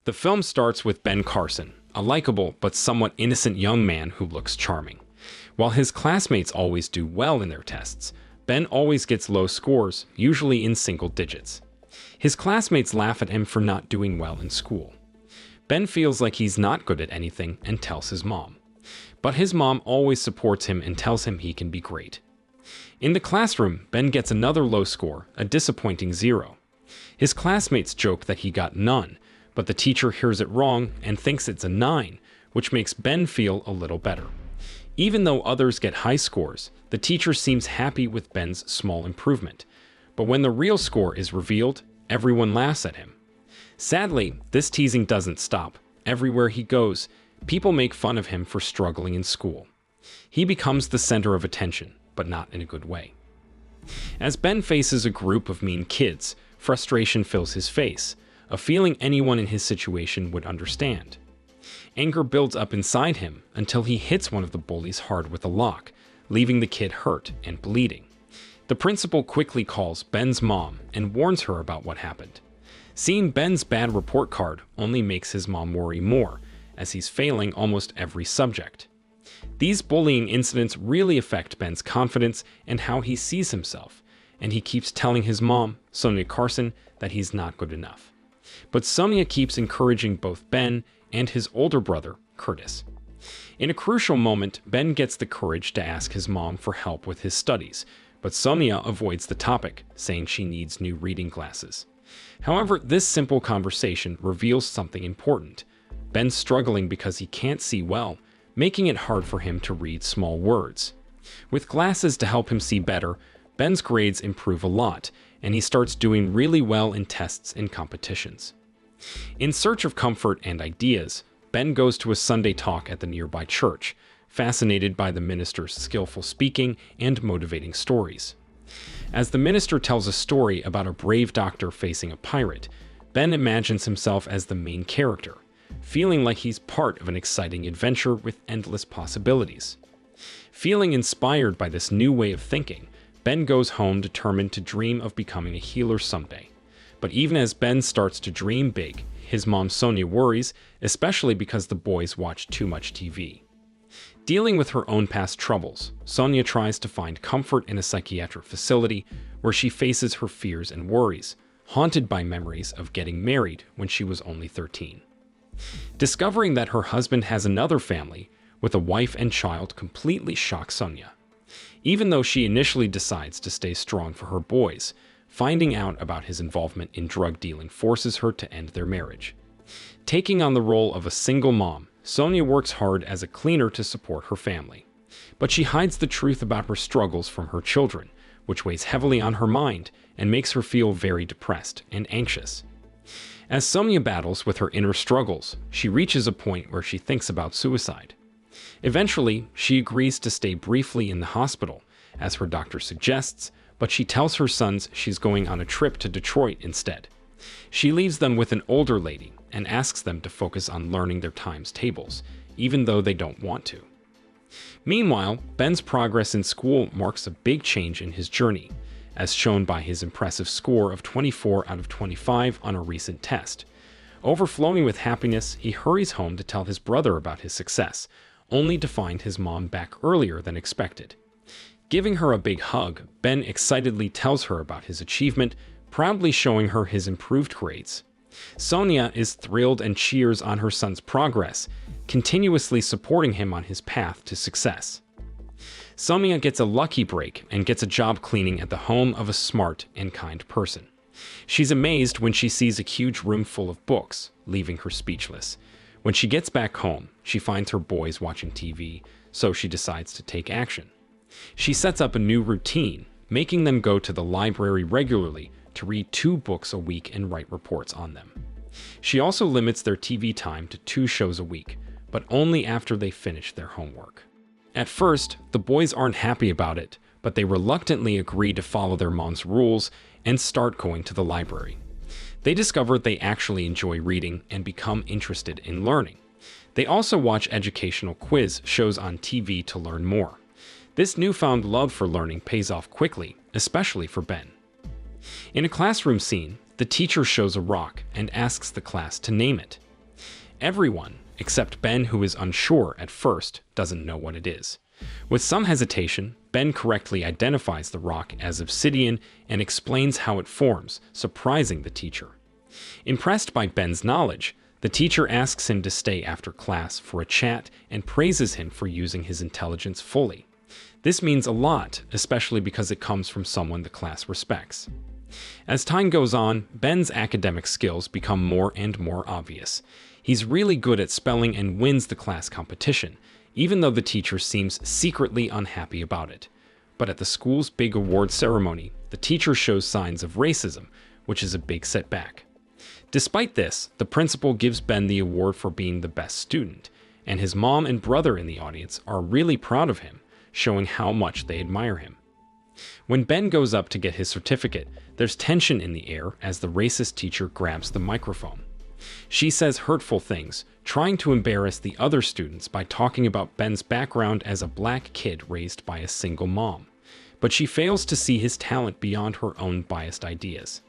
The film starts with Ben Carson, a likable but somewhat innocent young man who looks charming. While his classmates always do well in their tests, Ben always gets low scores, usually in single digits. His classmates laugh at him for not doing well in school. Ben feels like he's not good at anything and tells his mom. But his mom always supports him and tells him he can be great. In the classroom, Ben gets another low score, a disappointing 0. His classmates joke that he got none, but the teacher hears it wrong and thinks it's a 9, which makes Ben feel a little better. Even though others get high scores, the teacher seems happy with Ben's small improvement. But when the real score is revealed, everyone laughs at him. Sadly, this teasing doesn't stop. Everywhere he goes, people make fun of him for struggling in school. He becomes the center of attention, but not in a good way. As Ben faces a group of mean kids, frustration fills his face, a feeling anyone in his situation would understand. Anger builds up inside him until he hits one of the bullies hard with a lock, leaving the kid hurt and bleeding. The principal quickly calls Ben's mom and warns her about what happened. Seeing Ben's bad report card only makes his mom worry more, as he's failing almost every subject. These bullying incidents really affect Ben's confidence and how he sees himself, and he keeps telling his mom, Sonia Carson, that he's not good enough. But Sonia keeps encouraging both Ben and his older brother, Curtis. In a crucial moment, Ben gets the courage to ask his mom for help with his studies, but Sonia avoids the topic, saying she needs new reading glasses. However, this simple conversation reveals something important. Ben's struggling because he can't see well, making it hard for him to read small words. With glasses to help him see better, Ben's grades improve a lot, and he starts doing really well in tests and competitions. In search of comfort and ideas, Ben goes to a Sunday talk at the nearby church, fascinated by the minister's skillful speaking and motivating stories. As the minister tells a story about a brave doctor facing a pirate, Ben imagines himself as the main character, feeling like he's part of an exciting adventure with endless possibilities. Feeling inspired by this new way of thinking, Ben goes home determined to dream of becoming a healer someday. But even as Ben starts to dream big, his mom Sonia worries, especially because the boys watch too much TV. Dealing with her own past troubles, Sonia tries to find comfort in a psychiatric facility where she faces her fears and worries, haunted by memories of getting married when she was only 13. Discovering that her husband has another family, with a wife and child, completely shocks Sonia. Even though she initially decides to stay strong for her boys, finding out about his involvement in drug dealing forces her to end their marriage. Taking on the role of a single mom, Sonia works hard as a cleaner to support her family. But she hides the truth about her struggles from her children, which weighs heavily on her mind and makes her feel very depressed and anxious. As Sonia battles with her inner struggles, she reaches a point where she thinks about suicide. Eventually, she agrees to stay briefly in the hospital, as her doctor suggests, but she tells her sons she's going on a trip to Detroit instead. She leaves them with an older lady and asks them to focus on learning their times tables, even though they don't want to. Meanwhile, Ben's progress in school marks a big change in his journey, as shown by his impressive score of 24 out of 25 on a recent test. Overflowing with happiness, he hurries home to tell his brother about his success, only to find his mom back earlier than expected. Giving her a big hug, Ben excitedly tells her about his achievement, proudly showing her his improved grades. Sonia is thrilled and cheers on her son's progress, continuously supporting him on his path to success. Sonia gets a lucky break and gets a job cleaning at the home of a smart and kind person. She's amazed when she sees a huge room full of books, leaving her speechless. When she gets back home, she finds her boys watching TV, so she decides to take action. She sets up a new routine, making them go to the library regularly to read 2 books a week and write reports on them. She also limits their TV time to 2 shows a week, but only after they finish their homework. At first, the boys aren't happy about it, but they reluctantly agree to follow their mom's rules and start going to the library. They discover they actually enjoy reading and become interested in learning. They also watch educational quiz shows on TV to learn more. This newfound love for learning pays off quickly, especially for Ben. In a classroom scene, the teacher shows a rock and asks the class to name it. Everyone, except Ben, who is unsure at first, doesn't know what it is. With some hesitation, Ben correctly identifies the rock as obsidian and explains how it forms, surprising the teacher. Impressed by Ben's knowledge, the teacher asks him to stay after class for a chat and praises him for using his intelligence fully. This means a lot, especially because it comes from someone the class respects. As time goes on, Ben's academic skills become more and more obvious. He's really good at spelling and wins the class competition, even though the teacher seems secretly unhappy about it. But at the school's big award ceremony, the teacher shows signs of racism, which is a big setback. Despite this, the principal gives Ben the award for being the best student, and his mom and brother in the audience are really proud of him, showing how much they admire him. When Ben goes up to get his certificate, there's tension in the air as the racist teacher grabs the microphone. She says hurtful things, trying to embarrass the other students by talking about Ben's background as a black kid raised by a single mom. But she fails to see his talent beyond her own biased ideas.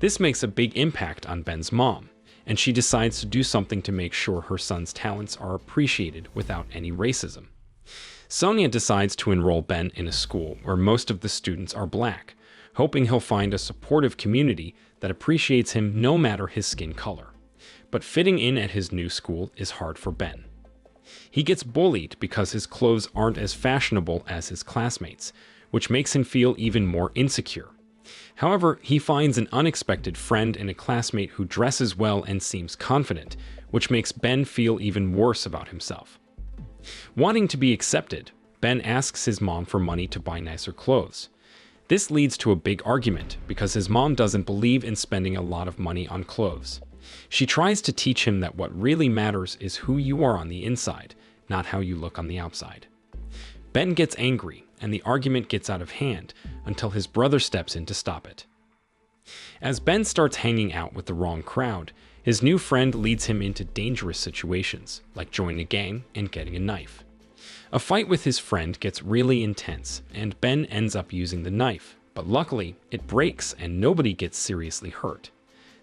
This makes a big impact on Ben's mom, and she decides to do something to make sure her son's talents are appreciated without any racism. Sonia decides to enroll Ben in a school where most of the students are black, hoping he'll find a supportive community that appreciates him no matter his skin color. But fitting in at his new school is hard for Ben. He gets bullied because his clothes aren't as fashionable as his classmates, which makes him feel even more insecure. However, he finds an unexpected friend in a classmate who dresses well and seems confident, which makes Ben feel even worse about himself. Wanting to be accepted, Ben asks his mom for money to buy nicer clothes. This leads to a big argument because his mom doesn't believe in spending a lot of money on clothes. She tries to teach him that what really matters is who you are on the inside, not how you look on the outside. Ben gets angry, and the argument gets out of hand until his brother steps in to stop it. As Ben starts hanging out with the wrong crowd, his new friend leads him into dangerous situations, like joining a gang and getting a knife. A fight with his friend gets really intense, and Ben ends up using the knife, but luckily, it breaks and nobody gets seriously hurt.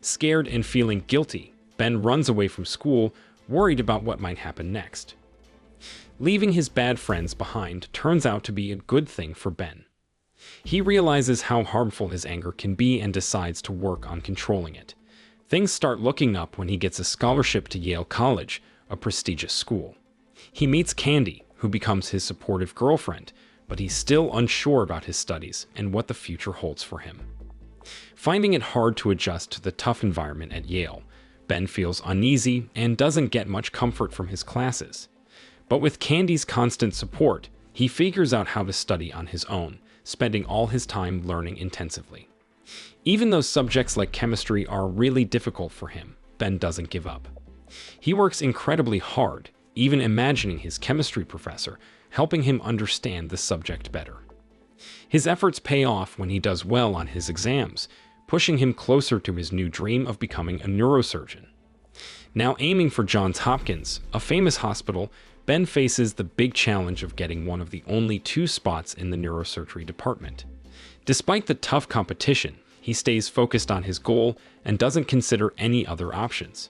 Scared and feeling guilty, Ben runs away from school, worried about what might happen next. Leaving his bad friends behind turns out to be a good thing for Ben. He realizes how harmful his anger can be and decides to work on controlling it. Things start looking up when he gets a scholarship to Yale College, a prestigious school. He meets Candy, who becomes his supportive girlfriend, but he's still unsure about his studies and what the future holds for him. Finding it hard to adjust to the tough environment at Yale, Ben feels uneasy and doesn't get much comfort from his classes. But with Candy's constant support, he figures out how to study on his own, spending all his time learning intensively. Even though subjects like chemistry are really difficult for him, Ben doesn't give up. He works incredibly hard, even imagining his chemistry professor helping him understand the subject better. His efforts pay off when he does well on his exams, pushing him closer to his new dream of becoming a neurosurgeon. Now aiming for Johns Hopkins, a famous hospital, Ben faces the big challenge of getting one of the only 2 spots in the neurosurgery department. Despite the tough competition, he stays focused on his goal and doesn't consider any other options.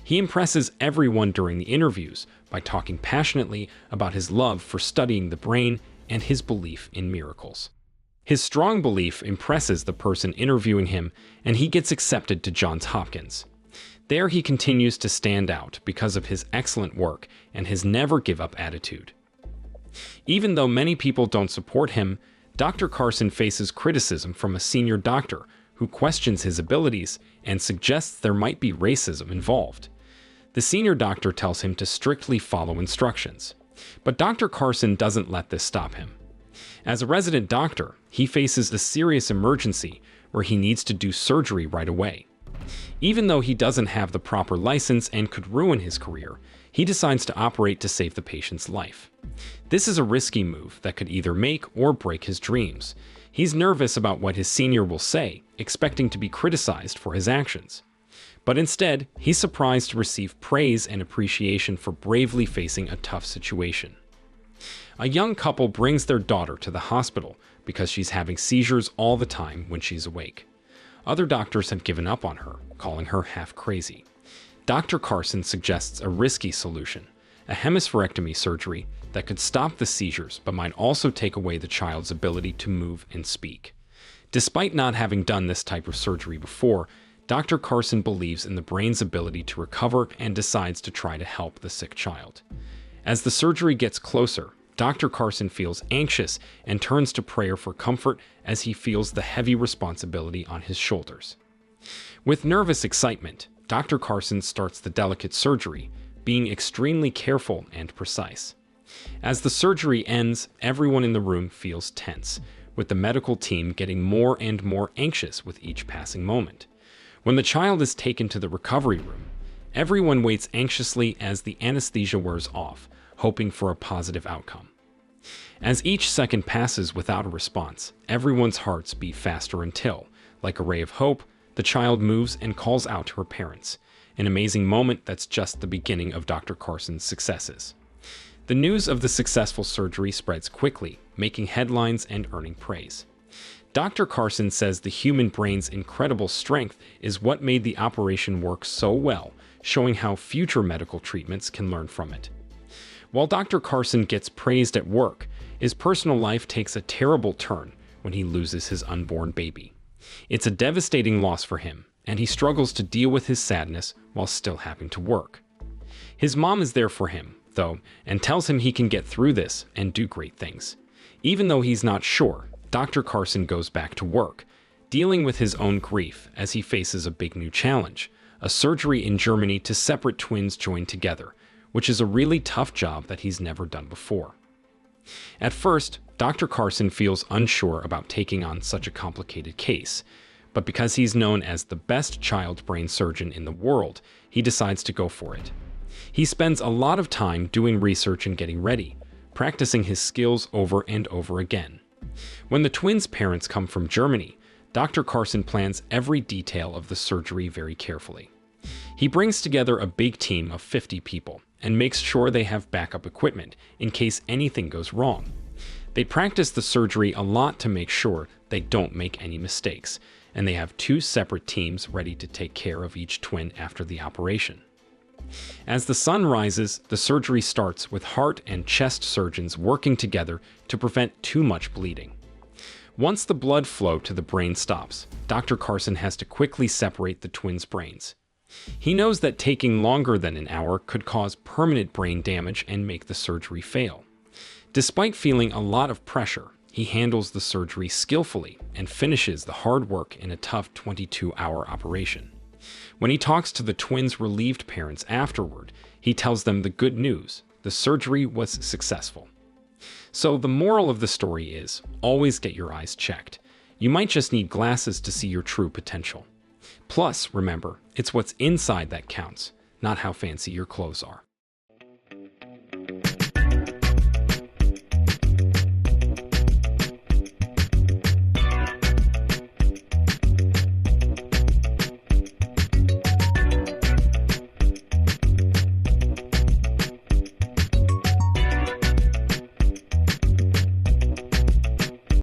He impresses everyone during the interviews by talking passionately about his love for studying the brain and his belief in miracles. His strong belief impresses the person interviewing him, and he gets accepted to Johns Hopkins. There he continues to stand out because of his excellent work and his never-give-up attitude. Even though many people don't support him, Dr. Carson faces criticism from a senior doctor who questions his abilities and suggests there might be racism involved. The senior doctor tells him to strictly follow instructions, but Dr. Carson doesn't let this stop him. As a resident doctor, he faces a serious emergency where he needs to do surgery right away. Even though he doesn't have the proper license and could ruin his career, he decides to operate to save the patient's life. This is a risky move that could either make or break his dreams. He's nervous about what his senior will say, expecting to be criticized for his actions. But instead, he's surprised to receive praise and appreciation for bravely facing a tough situation. A young couple brings their daughter to the hospital because she's having seizures all the time when she's awake. Other doctors had given up on her, calling her half crazy. Dr. Carson suggests a risky solution, a hemispherectomy surgery that could stop the seizures but might also take away the child's ability to move and speak. Despite not having done this type of surgery before, Dr. Carson believes in the brain's ability to recover and decides to try to help the sick child. As the surgery gets closer, Dr. Carson feels anxious and turns to prayer for comfort as he feels the heavy responsibility on his shoulders. With nervous excitement, Dr. Carson starts the delicate surgery, being extremely careful and precise. As the surgery ends, everyone in the room feels tense, with the medical team getting more and more anxious with each passing moment. When the child is taken to the recovery room, everyone waits anxiously as the anesthesia wears off, hoping for a positive outcome. As each second passes without a response, everyone's hearts beat faster until, like a ray of hope, the child moves and calls out to her parents, an amazing moment that's just the beginning of Dr. Carson's successes. The news of the successful surgery spreads quickly, making headlines and earning praise. Dr. Carson says the human brain's incredible strength is what made the operation work so well, showing how future medical treatments can learn from it. While Dr. Carson gets praised at work, his personal life takes a terrible turn when he loses his unborn baby. It's a devastating loss for him, and he struggles to deal with his sadness while still having to work. His mom is there for him, though, and tells him he can get through this and do great things. Even though he's not sure, Dr. Carson goes back to work, dealing with his own grief as he faces a big new challenge, a surgery in Germany to separate twins joined together, which is a really tough job that he's never done before. At first, Dr. Carson feels unsure about taking on such a complicated case, but because he's known as the best child brain surgeon in the world, he decides to go for it. He spends a lot of time doing research and getting ready, practicing his skills over and over again. When the twins' parents come from Germany, Dr. Carson plans every detail of the surgery very carefully. He brings together a big team of 50 people and makes sure they have backup equipment in case anything goes wrong. They practice the surgery a lot to make sure they don't make any mistakes, and they have 2 separate teams ready to take care of each twin after the operation. As the sun rises, the surgery starts with heart and chest surgeons working together to prevent too much bleeding. Once the blood flow to the brain stops, Dr. Carson has to quickly separate the twins' brains. He knows that taking longer than an hour could cause permanent brain damage and make the surgery fail. Despite feeling a lot of pressure, he handles the surgery skillfully and finishes the hard work in a tough 22-hour operation. When he talks to the twins' relieved parents afterward, he tells them the good news: the surgery was successful. So the moral of the story is, always get your eyes checked. You might just need glasses to see your true potential. Plus, remember, it's what's inside that counts, not how fancy your clothes are.